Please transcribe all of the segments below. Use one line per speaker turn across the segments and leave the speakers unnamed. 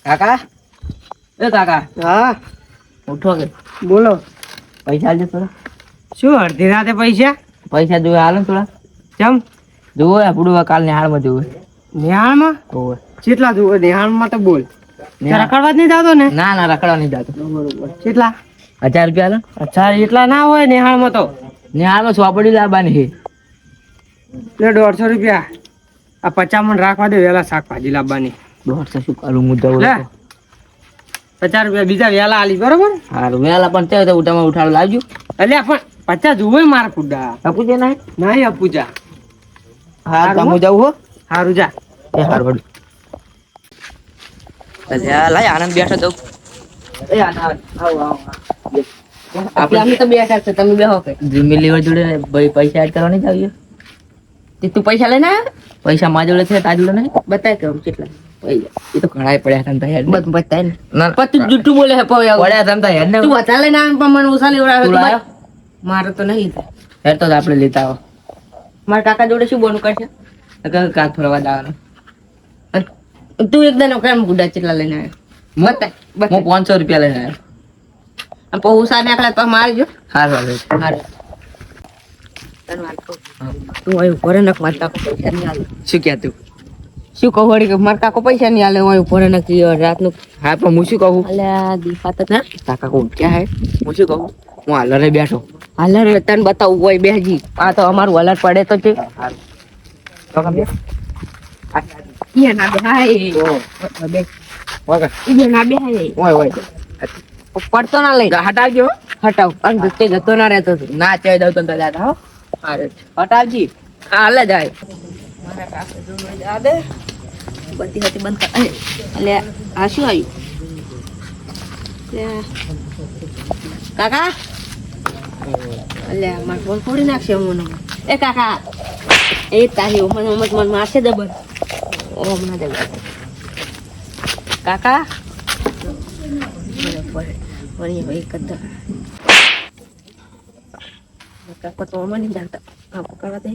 કાકા એ કાકા
હા
ઉઠો કે
બોલો.
પૈસા આલજો થોડા.
શું અડધી રાતે પૈસા?
પૈસા જોવે હાલો ને થોડા.
ચમ
જોવે આપણું કાલ નિહાળમાં જોવે.
નિહાળમાં
હોવે.
કેટલા જોવે? નિહાળમાં તો બોલ.
નિહાળ.
રખડવા જ નહીં જાતો ને?
ના ના રખડવા નહીં જાતો.
બરોબર. કેટલા?
1000 રૂપિયા હાલો.
અચ્છા એટલા ના હોય નિહાળમાં તો.
નિહાળમાં ચોપડી લાવવાની છે.
એટલે 150 રૂપિયા. આ 50 મણ રાખવા દે, વેલા શાકભાજી લાવવાની.
200 શું કરું હું જવું
લે 50 રૂપિયા બીજા વેલા આલી બરોબર.
સારું વેલા પણ તે તો ઉઠામાં ઉઠાડો લાવજો.
એટલે પણ 50 જોવે મારા પુડા.
આપુજે ના
નહીં અપુજા.
હા તમે જાવ હો.
સારું જા.
એ હારું અલ્યા લાય આનંદ બેઠો તો. એ આનંદ આવ આવ. આપણે તો બેઠા છે તમે બેહો કે જીમી લીવર જોડે ભાઈ પૈસા એડ કરવા નહીં જાવીએ. તે તું પૈસા લઈને આયા? પૈસા માં જોડે છે તાર જોડે નહીં? બતાય કે કેટલા પૈસા. એ તો ઘણા પડ્યા તમ હેડ બસ બતાય ને. ના પણ તું જુઠ્ઠું બોલે હે પડ્યા તમ હેડ ને. તું વધારે લઈને આવ પણ મને ઓછા લેવડાવે. મારે તો નહીં હેડ તો આપણે લેતા આવો. મારા કાકા જોડે શું બોનું કરશે? કાક ફરવા જવાનું. તું એકદમ કેમ ગુડા ચેટલા લઈને આવ્યો? બતાય હું 500 રૂપિયા લઈને આવ્યો. પૈસા નાખલા તો મારજો. હારું હારું. તું અહીં ઉભો નક માર કાકો પૈસા નહીં આલે. શું કહે તું? શું કહું વળી કે માર કાકો પૈસા નહીં આલે હું ઉભો નક રાતનું. હા પણ હું શું કહું? અલ્યા દીફા તો ના કાકા કો ક્યાં હે? હું શું કહું? હું હાલરે બેઠો. હાલરે તને બતાવું હોય બેહજી. આ તો અમારું હલર પડે તો છે. તો કમ ઈ ના બેહાય. બે ઓકે ઈ ના બેહાય. ઓય પડતો ના લઈ હટાવજો. હટાવ અને તે જતો ના રહેતો ના ચાઈ દઉં તો દાદા હો. અરે હટાવજી. હાલે જાય મારા કાકા જોડે જા દે. બત્તી હતી બંધ કર. એટલે આ શું આવ્યું કાકા? એટલે મારે ફોન ફોડી નાખશે મને. એ કાકા એ તારી મને મારશે દબર. ઓ હમણાં દે કાકા વળી ભાઈ કદા કાકા તો મને નહીં જાણતા. હા પકડવા દે.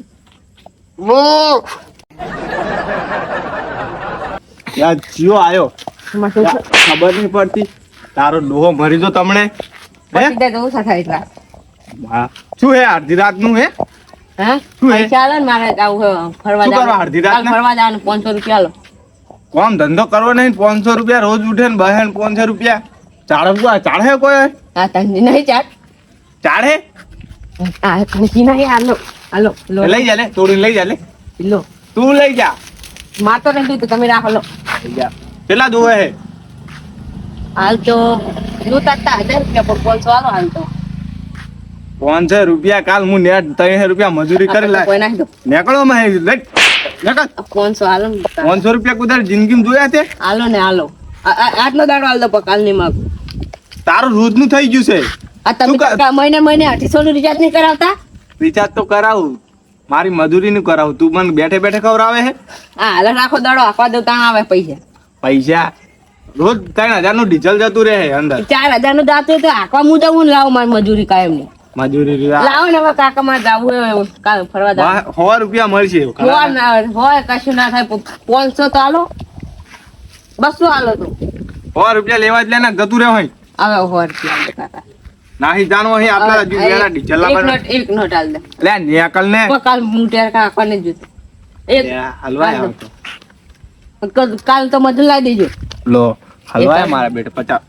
યાર જીઓ આયો ખબર નહીં પડતી. તારો ડોહો મરી જો તમને શું હે અડધી રાત નું હે?
ચાલો ને મારે જવું ફરવા જવાનું 500 રૂપિયા લો.
કોમ ધંધો કરવો નહીં 500 રૂપિયા રોજ ઉઠે ને બહેન 500 રૂપિયા ચાળે કોઈ?
હા તને નહીં
ચાળે
હાલો હાલો
લઈ જા લે તોડીને લઈ જા લે.
લો
તું લઈ જા.
માતો નહીં તો તમે રાખો લો.
કેટલા દોહે હે?
હાલ તો જોતા 1000 રૂપિયા પર 500 હાલો હાલ તો
500 રૂપિયા કાલ હું નેટ 300 રૂપિયા મજૂરી કરી લાય નીકળો માં નીકળ
500 હાલો
500 રૂપિયા કુદાર જિંદગી જોયા છે?
હાલો ને હાલો આટલો દાડો હાલ દો કાલ ની માગ.
તારું રોજ નું થઈ ગયું છે.
આ તમે મહિને 800 નું રિચાર્જ નહીં કરાવતા?
રિચાર્જ તો કરાવું મારી મજૂરી નું કરાવું. તું મને બેઠે બેઠે ખવડાવે હે?
હા હાલો રાખો દાડો આપવા દો તાણ આવે
પૈસા રોજ 3000 નું ડીઝલ જતું રહે અંદર.
4000 નું જાતું તો આખવા હું જવું ને લાવો મારી મજૂરી કાયમ ની
મજૂરી
લાવો ને હવે કાકા માં જવું કાલ ફરવા જાવ
100 રૂપિયા મળશે.
હોય કશું ના થાય 500 તો હાલો 200 હાલો તો
100 રૂપિયા લેવા જ લે ને જતું રહે હોય.
હવે 100 રૂપિયા કાકા
નાહી જાણો હે આપલા જુ વેલા ડીઝલ લાવવા
એક નોટ હાલ દે
લે નીકળ ને
કાલ મુટેર કાકા ને જોત એક
હલવા આવ
તો કાલ તો મજૂર લાવી દેજો.
લો હલવા મારા બેટા 50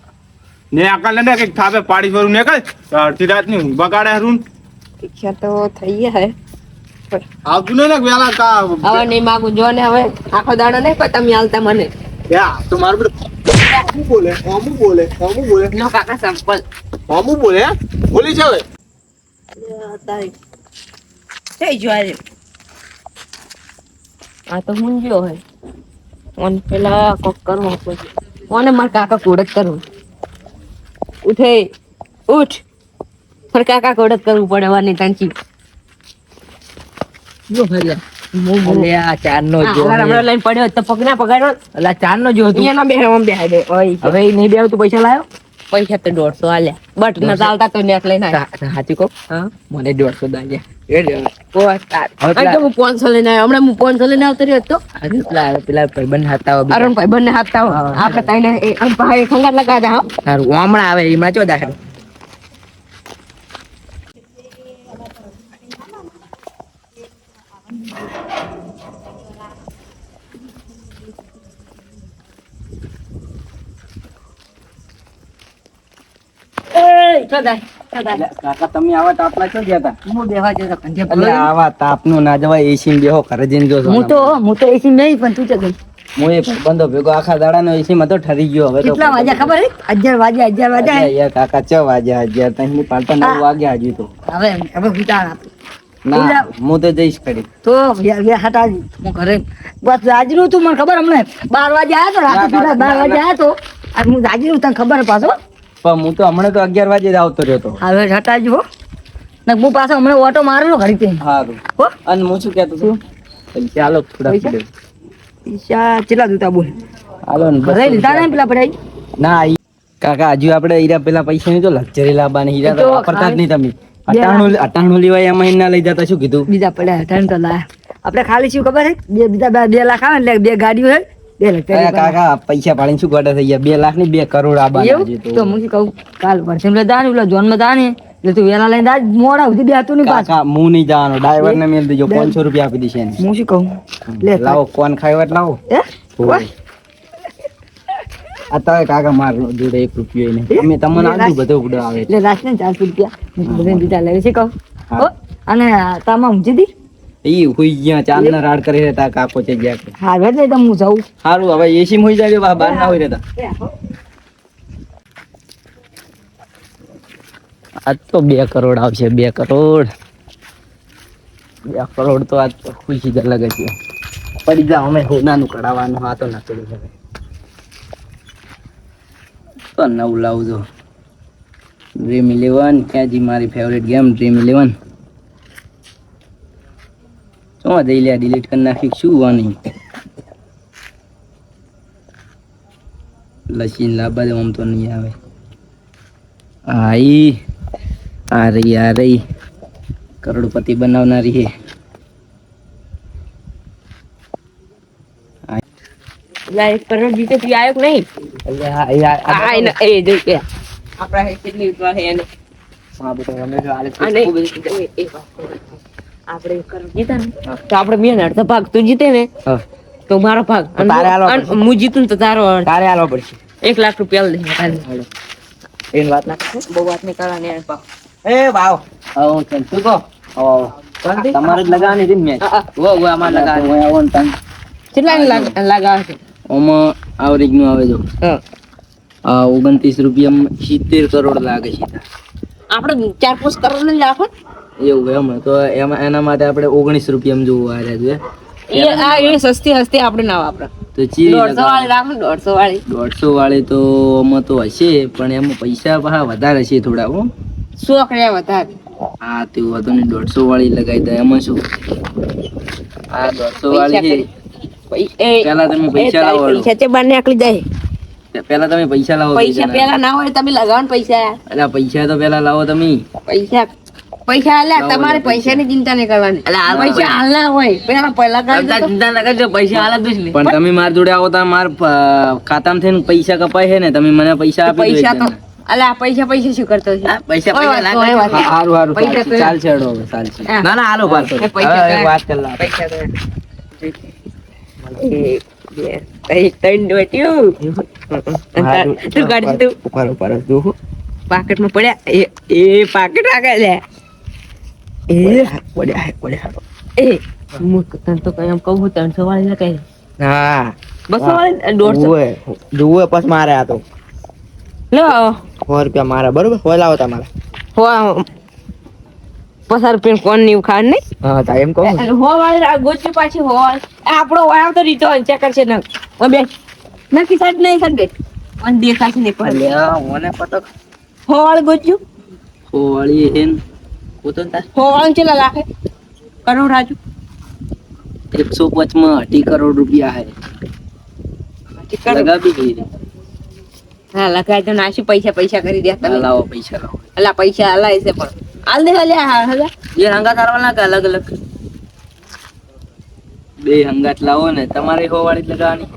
નીકળ ને કે થાપે પાડી ફરું નીકળ. અડધી રાત ની ઊંઘ બગાડે હરું.
ઈચ્છા તો થઈ હે
આવતું ને વેલા કા
હવે નહીં માગું જો ને હવે આખો દાડો નહીં પણ તમે હાલતા મને
યા તો મારું બેટું હમુ બોલે
નો કાકા સંપલ
હમુ બોલે બોલી છે હવે
થઈ જોય આ તો હું જો હે ઓન પેલા કોક કરવો પડે ઓને માર કાકા કોડક કરવું ઉઠે ઉઠ માર કાકા કોડક કરવું પડે વાની તાંચી જો ભર્યા અલે આ ચાર નો જો હમણાં લઈને પડ્યો તો પગ ના પગાડ્યો અલા ચાર નો જો હતું એના બે ઓમ બે હવે એ નહીં બેવ તું પૈસા લાયો પૈસા તો 150 આલ્યા બટ ન ચાલતા તો નેટ લઈને સાચી કો હા મને 150 દાલ્યા ઓ તાર આ તો હું 500 લઈને આવ્યો હમણાં હું 500 લઈને આવતો રહ્યો તો
પેલા ભાઈબંધ હતા
અરુણ ભાઈ બંને હાથતા હો આપણે તાઈને ભાઈ ખંગાત લગા દે હા
સારું હમણાં આવે એમાં ચો દાખલ કાકા તમે આવા તાપલા છો ગયા હતા
હું બેવા જતો કંજે
એટલે આવા તાપનું ના જવાય એસી માં બેહો ઘરે જઈને જોશો
હું તો એસી નહીં પણ તું ચલ
હું એ બંધો ભેગો આખા દાડાનો એસી માં તો ઠરી ગયો હવે તો
કેટલા વાગ્યા ખબર હે 11 વાગ્યા
યાર કાકા 6 વાગ્યા 11 તઈ પાલતા 9 વાગ્યા હજી તો
હવે વિચાર
ના હું તો જઈશ ખરી
તો હટાજી હું ઘરે બસ હાજરું તું મને ખબર હમણાં 12 વાગે આવ્યો તો રાતે સીધા 12 વાગે આવ્યો તો અને હું હાજરું તને ખબર પાછો
પણ હું તો હમણાં તો 11 વાગે જ આવતો રહ્યો તો
હવે હટાજી હો ને હું પાછો હમણાં ઓટો મારેલો ઘડી તે
સારું
હો
અને હું શું કહેતો છું ચાલો થોડા
પૈસા? પૈસા કેટલા જોતા બોલ
હાલો ને
ઘરે લીધા ને પેલા પડાઈ
ના કાકા હજુ આપણે હીરા પેલા પૈસા ની તો લક્ઝરી લાવવાની હીરા તો
એ તો
વાપરતા જ નહીં તમે
બે
અટાણું લેવાય એમાં ના લઈ જતા શું કીધું
બીજા પડ્યા ટાઈમ તો લાયા આપણે ખાલી શું ખબર હે બીજા 2 લાખ આવે ને એટલે 2 ગાડીઓ હે 2 લાખ
અરે કાકા પૈસા પાડીને શું ગોટા થઈ ગયા 2 લાખ ની 2 કરોડ આબાના
એવું
હજી
તો હું શું કહું કાલ પરસેમ લે દાને પેલા જોન માં દાને એટલે તું વેલા લઈને આજ મોડા સુધી બેહતું નહીં પાછું
કાકા હું નહીં જવાનો ડ્રાઈવર ને મેલ દેજો 500 રૂપિયા આપી દેશે એને.
હું શું કહું લે
લાવો કોણ ખાય વાત લાવો
હે ઓય
આ તો કાકા માર જોડે 1 રૂપિયો નહીં અમે તમને આટલું બધું ઉડો આવે
એટલે રાત ને 400 રૂપિયા બધે દીધા લે છે કહું
હા.
હો અને તામાં ઊંચી દી
ઈ હુઈ ગયા ચાંદ ના રાડ કરી રહેતા કાકો છે ગયા
હા એટલે તો હું જાઉં
સારું હવે એસી માં હોઈ જાય બહાર ના હોય રહેતા આજ તો 2 કરોડ આવશે 2 કરોડ 2 કરોડ તો આજ તો ખુશી જ અલગ છે પડી જા અમે હોનાનું કઢાવવાનું હા તો ના ચડી શકે તો નવું લાવજો ડ્રીમ 11 ક્યાં જી મારી ફેવરેટ ગેમ ડ્રીમ 11 શું દઈ લે ડિલીટ કરી નાખી શું વાની લસીન લાવવા દે આમ તો નહીં આવે આઈ આ રહી કરોડપતિ બનાવનારી હે
લા 1 કરોડ જીતે તું આયો કે નહીં
એટલે હા યાર
આ એ જો કે આપણા હે કેટલી ઉતવા હે એને
હા બેટા અમે જો આલે
આ નહીં આપણે 1 કરોડ જીતા ને તો આપણે બે ને અડધો ભાગ તું જીતે ને
હા
તો મારો ભાગ
તો તારે આલવો
અને હું જીતું ને તો તારો
તારે આલવો પડશે
1 લાખ રૂપિયા લઈ તારે
એની વાત ના
બહુ વાત નહીં કરવાની યાર બાપ
એ વાવ આવો ચલ તું કહો તમારે જ લગાવવાની હતી ને મેચ
વો અમાર લગાવે
હું આવો ને તને
કેટલા લગાવે છે
ઓમાં આવરેજ નું આવે જો
હા
આ 29 રૂપિયામાં 70 કરોડ લાગે છે
આપણે 4-5 કરોડ ને લાખો
એવું એમ તો એમાં એના માટે આપણે 19 રૂપિયામાં જોવું આ રહ્યા
એ આ એ સસ્તી હસ્તી આપણે ના વાપરે
તો ચી
150 વાળી રાખો 150 વાળી
150 વાળી તો આમાં તો હશે પણ એમાં પૈસા પાછા વધારે છે થોડા હો
100 કર્યા વધારે
હા તે વાતો ને 150 વાળી લગાવી દે એમાં શું આ 150 વાળી છે પેલા તમે પૈસા લાવો
પૈસા તે બાર આકલી જાય
પેલા તમે પૈસા લાવો
પૈસા પેલા ના હોય તમે લગાવો ને પૈસા
એટલે પૈસા તો પેલા લાવો તમે
પૈસા આલ્યા તમારે પૈસાની ચિંતા નહીં કરવાની પૈસા હાલના હોય પેલા ચિંતા ના કરજો પૈસા હાલ જ નહીં
પણ તમે માર જોડે આવો તો માર ખાતામાં થઈને પૈસા કપાય છે ને તમે મને પૈસા આપી દો
પૈસા તો અલા પૈસા શું કરતો છે
પૈસા હારું હારું ચાલશે હેડો હવે ચાલશે ના ના હાલો વાત કરો હવે વાત કરી લા
પૈસા તો
ઉપર જો
પાકેટ માં પડ્યા એ પાકેટ આગળ લે
પડ્યા
એ હું તને તો કઈ એમ કહું 300 વાળી ના કઈ
હા
200 વાળી 150
જુએ પછી મારે આ તો
લો
100 રૂપિયા મારે બરોબર હોય લાવો તમારે
હો 50 રૂપિયા કોણ ની ખાન નહીં
હા તા એમ કહું
હો વાળી ગોચી પાછી હો આપણો વાળ તો રીતો ચેક કરશે ને બે નક્કી સાઈડ નહીં સાઈડ બે મન દેખાશે ને પણ
ઓને પટક
હો વાળી ગોચ્યું
હોળી હેન કોતો તા
હો વાળી ચેલા લાખે કરોડ રાજુ
105 માં 80 કરોડ રૂપિયા હે લગાવી ગઈ
હા લખાય તો નાસી પૈસા કરી દે તમે
લાવો પૈસા લાવો
અલા પૈસા હલાય છે પણ હાલ દે હલ્યા હા એ હંગાત હારવાના કે અલગ અલગ?
બે હંગાત લાવો ને, તમારે હો વાળી જ લગાવવાની.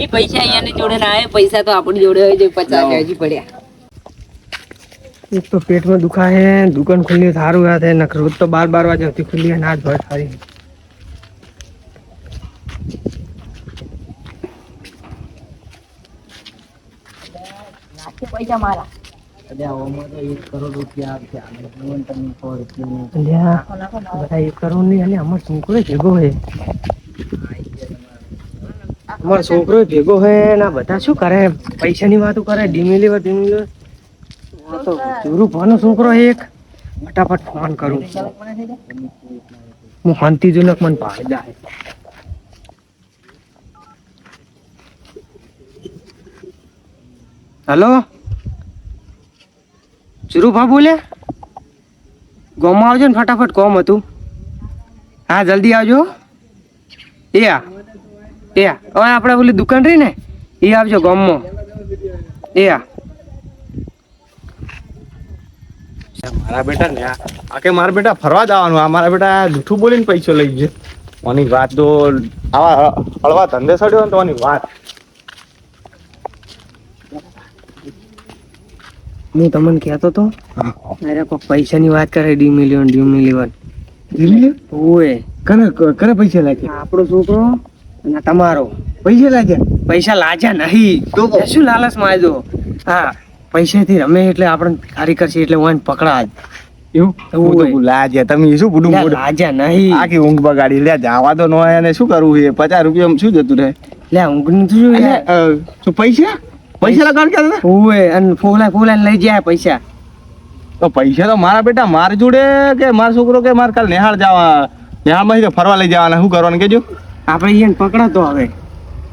એ પૈસા અહીંયાની જોડે ના આવે, પૈસા તો આપણી જોડે હોય જે 50 હજી પડ્યા.
એક તો પેટમાં દુખા હે, દુકાન ખુલ્લી સારું યાદ હે, નકર રોજ તો 12 વાગે હતી ખુલ્લી હે, ના જ ભર સારી.
પૈસા મારા
અલ્યા ઓમાં તો 1 કરોડ રૂપિયા આવશે. આને જીવન તમને 100 રૂપિયા
અલ્યા બધા 1 કરોડ ની, અને અમાર છોકરો ભેગો હે, અમારો છોકરો ભેગો હે ને, બધા શું કરે, પૈસાની વાતો કરે, ડીમેલી તો જોરું ભાનો છોકરો હે એક. ફટાફટ ફોન કરું, હું શાંતિજનક મને પાડી દે. હેલો, ચુરુભા બોલે? ગામમાં આવજો ને ફટાફટ, કોમ હતું. હા જલ્દી આવજો. હવે આપણે ઓલી દુકાન રહી ને એ આવજો ગામમાં.
મારા બેટા ને આ કે મારા બેટા ફરવા જવાનું, આ મારા બેટા જૂઠું બોલીને પૈસો લઈ ગયો. ઓની વાત તો આવા હળવા ધંધે સડ્યો ને તો ઓની વાત.
હું તમને કહેતો તો, અરે કોઈ પૈસાની વાત કરે, ડી મિલિયન ઓય
કરે પૈસા લાગે?
આપણો છોકરો અને તમારો
પૈસા લાગે?
પૈસા લાજ્યા નહીં તો શું લાલચ માં આવ્યો? હા, પૈસાથી રમે એટલે આપણે ખારી કરશે એટલે ઓને પકડા જ.
એવું લાજે તમે શું બુડું
લાજ્યા નહીં,
આખી ઊંઘ બગાડી લે. જવા તો ન હોય અને શું કરવું છે? 50 રૂપિયા શું જતું રહે?
લે ઊંઘ નું શું
શું પૈસા લગાડ કે
ઓય, અને ફોલા લઈ જાય પૈસા.
તો પૈસા તો મારા બેટા માર જોડે કે મારો છોકરો કે મારે કાલ નેહાળ માંથી ફરવા લઈ જવાના, શું કરવાનું કેજો?
આપણે એને પકડાતો હવે.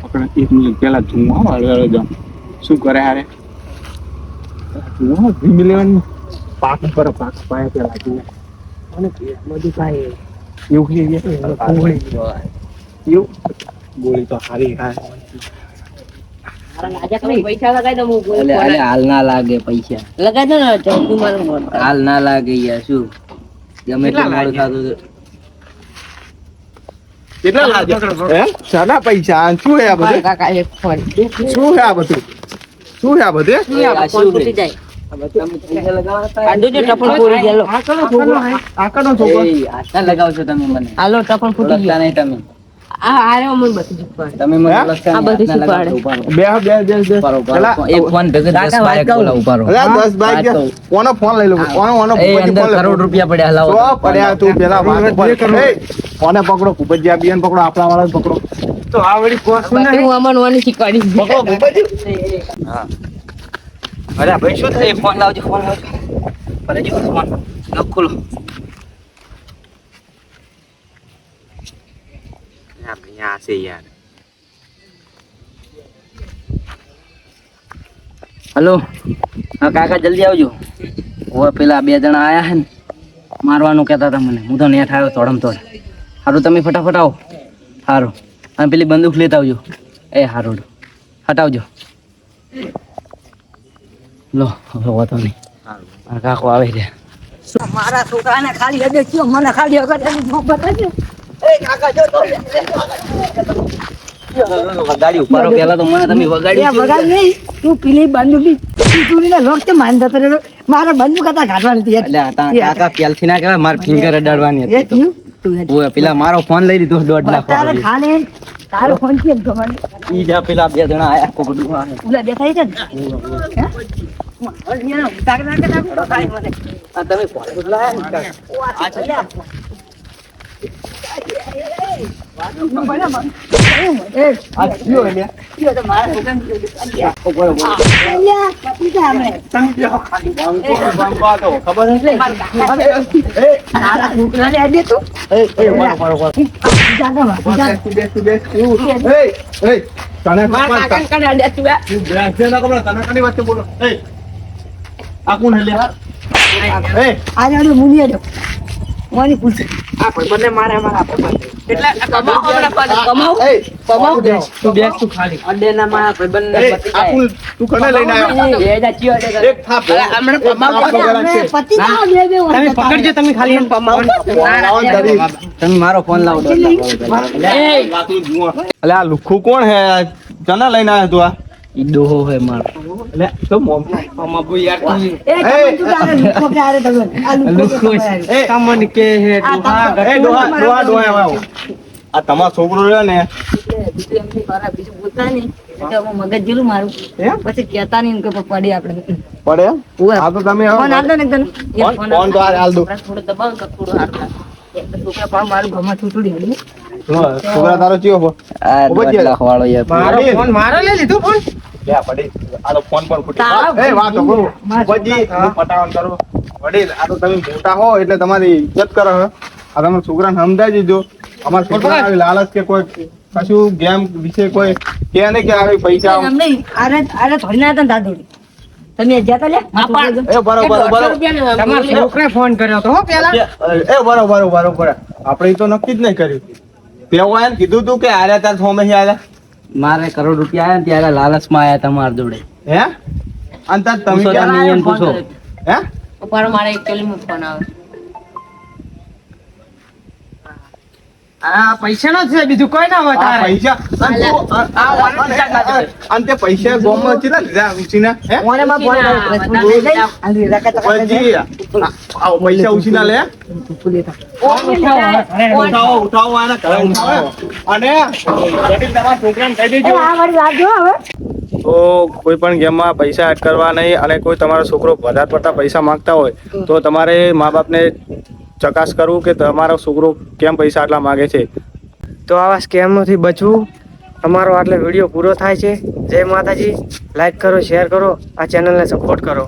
પકડ 1 મિનિટ પેલા ધુમા જાઉં શું કરે હારે પાક પર પાક પાય પેલા
અને પેટમાં દુખાય
એવું ગોળી તો હારી
પૈસા લગાવી દો,
અલ્યા હાલ ના લાગે પૈસા,
લગાવી દો ને ચૌકી મારું.
હાલ ના લાગે યાર. શું ગમે તે મોડું થતું
કેટલા લાગે? સાડા પૈસા શું હે આ બધું?
કાકા એક ફોન
શું હે આ બધું? શું હે આ બધે?
ફોન તૂટી જાય. કાઢો જો ટપણ પૂરી ગયેલો.
આકાનો છોકરો
આટલા લગાવશો તમે મને?
હાલો ટપણ ફૂટી
ઓળખતા
ગયો.
નહીં તમે?
આરે અમને બધું શીખવાડે.
તમે મને ઓળખતા
આ
નહીં,
બધું
આટલા
શીખવાડે.
લગાવશો. ઉપાડો.
બે
ઉપાડો. એક ફોન ભેગો 10 બાઈક બોલા ઉપાડો.
10 બાઈક કોનો ફોન લઈ લો? કોનો
એ અંદર કરોડ રૂપિયા પડ્યા હલાવો.
સો પડ્યા તું પેલા વાત કોને પકડો? કુબજિયા બિયન પકડો, આપણા વાળા પકડો.
તો આ વળી કોસ
હું આમાં નોની શીખવાડી.
પકડો કુબજી.
હા. અરે ભાઈ શું થાય? ફોન લાવજો, ફોન લાવજો. અરે જો ફોન લોક ખોલો.
યાર છે યાર.
હલો, હા કાકા જલ્દી આવજો. હવે પેલા 2 જણા આયા હે ને, મારવાનું કહેતા હતા મને. હું તો નેઠ આવ્યો તોડમ તોડ. સારું તમે ફટાફટ આવો. સારું, અને પેલી બંદૂક લેતા આવજો. એ સારું હટાવજો. લો હવે વાતો નહીં. આ કાકો આવે છે.
મારા છોકરાને ખાલી હદે કયો, મને ખાલી અગર બતાવજો. એ કાકા જો તો
વગાડી ઉપાડો પેલા તો મને તમે વગાડી.
વગાડ નહીં, તું પેલી બંદૂક ચૂરીને લોક તે માનતા તો મારા બંદૂક હતા કાઢવાની હતી.
એટલે કાકા પેલથી ના કહેવાય, માર ફિંગર અડાડવાની હતી તો. ઓય પેલા મારો ફોન લઈ લીધો 1.5 લાખ
તારે
વાળો.
ખાલી તારો ફોન કેમ ખબર?
ઈ જા પેલા 2 જણા આયા કોકડું આવે.
ઉલા દેખાય છે ને?
આ તમે ફોન લાયા ને?
મુનિયા દો, મોની પૂછે આ ભાઈબંધને મારે મારા ભાઈબંધ. એટલે કમાઓ હમણાં પાછું, કમાઓ.
એ,
કમાઓ.
તું બેસ તું ખાલી
અડેના મારા ભાઈબંધને
એ,
પતી
આ
જાય.
ફૂલ તું કને લઈને આવ્યો?
બે હજાર ચિયો હજાર.
એક થાપ.
અરે, હમણાં
એક
કમાઓ.
થાપ વગેરે છે.
તમે પકડજો તમે ખાલી એને
લાવણ કરી.
તમે મારો ફોન લાવો
એ,
વાતું જુઓ. અલે આ લુખ્ખું કોણ હે? ચના લઈને આવ્યો તું આ?
ઈ ડોહો હે મારો.
અલે તો મોમ.
અમાબુ યાર તું
એ, એ,
તમને કે હે ડોહા
એ, ડોહા આવો. આ તમારો છોકરો રહ્યો ને
બીજું બોલતા નહીં. એટલે હું મગજ જેલું મારું.
એમ?
પછી કહેતા નહીં કે પડી આપણે.
પડે એમ?
ઉવે.
આ તો તમે હવે-
ફોન આલ દો ને એકદમ.
ફોન તો હાલ દો.
થોડું દબાવ કે થોડું હારું લાગે. એક તો છોકરા પણ મારું ઘરમાં છૂટુડી હડી.
છોકરા તારો ચિયો હો?
આ
ઉભો જ
2 લાખ વાળો યાર.
મારો ફોન મારો લઈ લીધો ફોન
લે પડી. આ તો ફોન પણ ફૂટી.
તારા
એ વાત તો કરું. પછી હું પટાવન કરું. વડીલ આ તો તમે મોટા હો એટલે તમારી ઇજ્જત કરો હો. આ તમે છોકરાને સમજાવી દીધો. અમારા છોકરા આવી લાલચ કે કોઈ કશું ગેમ વિશે કોઈ કે ને કે આવી પૈસા
અમને આરે થોડી ના હતા ને દાદોડી. તમે જતા લે.
એ બરોબર
તમારા છોકરાએ ફોન કર્યો તો હો પેલા
એ બરોબર આપણે ઈ તો નક્કી જ નહીં કર્યું. પેલો એને કીધું તું કે આરે તાર થોમે આલે
મારે કરોડ રૂપિયા આયા ને ત્યારે લાલચમાં આયા તમારા જોડે.
હે અને તાર તમે
પૂછો
ક્યાં
તમે એને પૂછો.
હે
ઉપર મારે એકચ્યુઅલી માં ફોન આવે.
આ પૈસા નો છે બીજું કોઈ ના હોય
આ
તારે
પૈસા અને તે પૈસા ગોમમાં છે ને લીધા ઉછીના હે
ઓને માં ફોન આવે.
પછી આ પૈસા ઉછીના લે ઉઠાવો આના ઘરે ઉઠાવો અને તમારા છોકરાને કહી દેજો તો કોઈ પણ ગેમમાં પૈસા એડ કરવા નહીં અને કોઈ તમારો છોકરો વધારે પડતા પૈસા માંગતા હોય તો તમારે મા બાપને ચકાસ કરવું કે તમારો છોકરો કેમ પૈસા આટલા માંગે છે.
તો આવા સ્કેમથી બચવું. અમારો આટલો વિડીયો પૂરો થાય છે. જય માતાજી. લાઈક કરો, શેર કરો, આ ચેનલને સપોર્ટ કરો.